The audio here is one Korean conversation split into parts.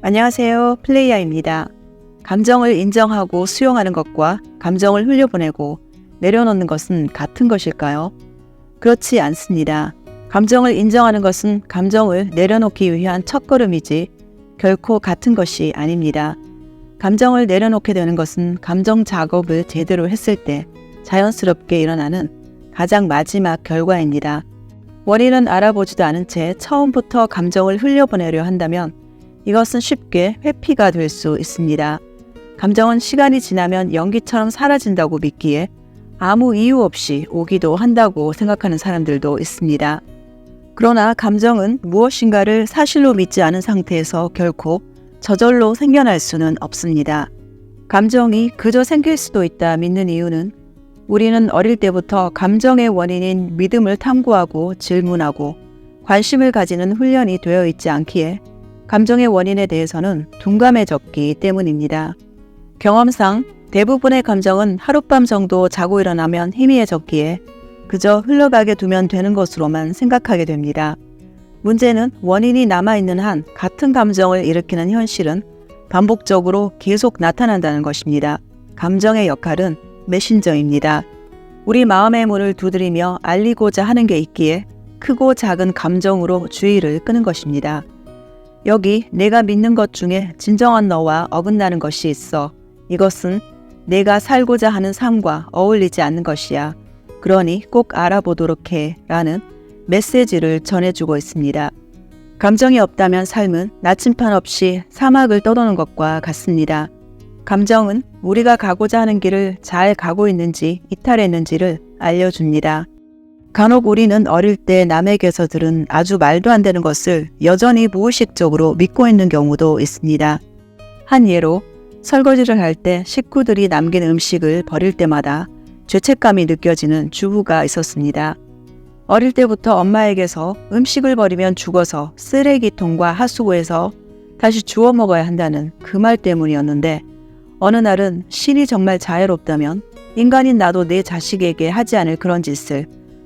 안녕하세요. 플레이야입니다. 감정을 인정하고 수용하는 것과 감정을 흘려보내고 내려놓는 것은 같은 것일까요? 그렇지 않습니다. 감정을 인정하는 것은 감정을 내려놓기 위한 첫걸음이지 결코 같은 것이 아닙니다. 감정을 내려놓게 되는 것은 감정 작업을 제대로 했을 때 자연스럽게 일어나는 가장 마지막 결과입니다. 원인은 알아보지도 않은 채 처음부터 감정을 흘려보내려 한다면 이것은 쉽게 회피가 될 수 있습니다. 감정은 시간이 지나면 연기처럼 사라진다고 믿기에 아무 이유 없이 오기도 한다고 생각하는 사람들도 있습니다. 그러나 감정은 무엇인가를 사실로 믿지 않은 상태에서 결코 저절로 생겨날 수는 없습니다. 감정이 그저 생길 수도 있다 믿는 이유는 우리는 어릴 때부터 감정의 원인인 믿음을 탐구하고 질문하고 관심을 가지는 훈련이 되어 있지 않기에 감정의 원인에 대해서는 둔감해졌기 때문입니다. 경험상 대부분의 감정은 하룻밤 정도 자고 일어나면 희미해졌기에 그저 흘러가게 두면 되는 것으로만 생각하게 됩니다. 문제는 원인이 남아있는 한 같은 감정을 일으키는 현실은 반복적으로 계속 나타난다는 것입니다. 감정의 역할은 메신저입니다. 우리 마음의 문을 두드리며 알리고자 하는 게 있기에 크고 작은 감정으로 주의를 끄는 것입니다. 여기 내가 믿는 것 중에 진정한 너와 어긋나는 것이 있어. 이것은 내가 살고자 하는 삶과 어울리지 않는 것이야. 그러니 꼭 알아보도록 해 라는 메시지를 전해주고 있습니다. 감정이 없다면 삶은 나침판 없이 사막을 떠도는 것과 같습니다. 감정은 우리가 가고자 하는 길을 잘 가고 있는지 이탈했는지를 알려줍니다. 간혹 우리는 어릴 때 남에게서 들은 아주 말도 안 되는 것을 여전히 무의식적으로 믿고 있는 경우도 있습니다. 한 예로 설거지를 할 때 식구들이 남긴 음식을 버릴 때마다 죄책감이 느껴지는 주부가 있었습니다. 어릴 때부터 엄마에게서 음식을 버리면 죽어서 쓰레기통과 하수구에서 다시 주워 먹어야 한다는 그 말 때문이었는데 어느 날은 신이 정말 자애롭다면 인간인 나도 내 자식에게 하지 않을 그런 짓을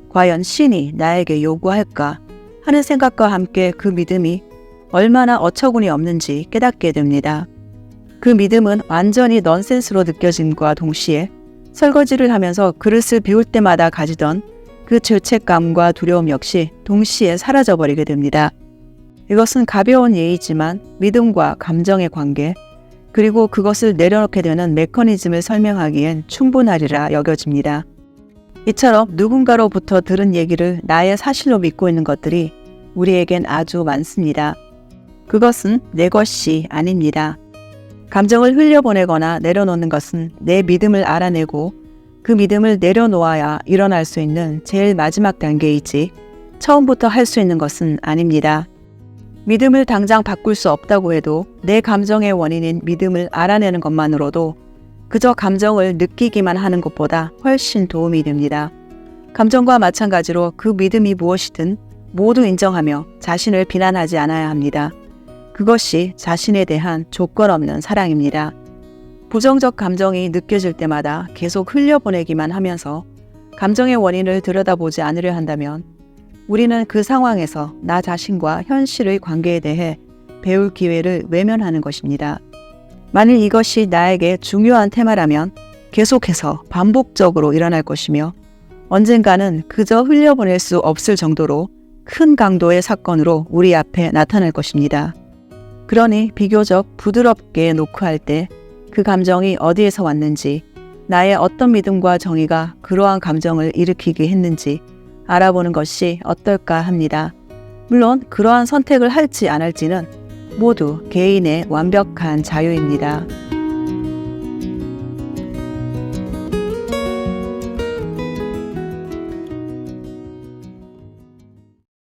과연 신이 나에게 요구할까 하는 생각과 함께 그 믿음이 얼마나 어처구니 없는지 깨닫게 됩니다. 그 믿음은 완전히 넌센스로 느껴짐과 동시에 설거지를 하면서 그릇을 비울 때마다 가지던 그 죄책감과 두려움 역시 동시에 사라져버리게 됩니다. 이것은 가벼운 예이지만 믿음과 감정의 관계, 그리고 그것을 내려놓게 되는 메커니즘을 설명하기엔 충분하리라 여겨집니다. 이처럼 누군가로부터 들은 얘기를 나의 사실로 믿고 있는 것들이 우리에겐 아주 많습니다. 그것은 내 것이 아닙니다. 감정을 흘려보내거나 내려놓는 것은 내 믿음을 알아내고 그 믿음을 내려놓아야 일어날 수 있는 제일 마지막 단계이지 처음부터 할 수 있는 것은 아닙니다. 믿음을 당장 바꿀 수 없다고 해도 내 감정의 원인인 믿음을 알아내는 것만으로도 그저 감정을 느끼기만 하는 것보다 훨씬 도움이 됩니다. 감정과 마찬가지로 그 믿음이 무엇이든 모두 인정하며 자신을 비난하지 않아야 합니다. 그것이 자신에 대한 조건 없는 사랑입니다. 부정적 감정이 느껴질 때마다 계속 흘려보내기만 하면서 감정의 원인을 들여다보지 않으려 한다면 우리는 그 상황에서 나 자신과 현실의 관계에 대해 배울 기회를 외면하는 것입니다. 만일 이것이 나에게 중요한 테마라면 계속해서 반복적으로 일어날 것이며 언젠가는 그저 흘려보낼 수 없을 정도로 큰 강도의 사건으로 우리 앞에 나타날 것입니다. 그러니 비교적 부드럽게 노크할 때 그 감정이 어디에서 왔는지, 나의 어떤 믿음과 정의가 그러한 감정을 일으키게 했는지 알아보는 것이 어떨까 합니다. 물론 그러한 선택을 할지 안 할지는 모두 개인의 완벽한 자유입니다.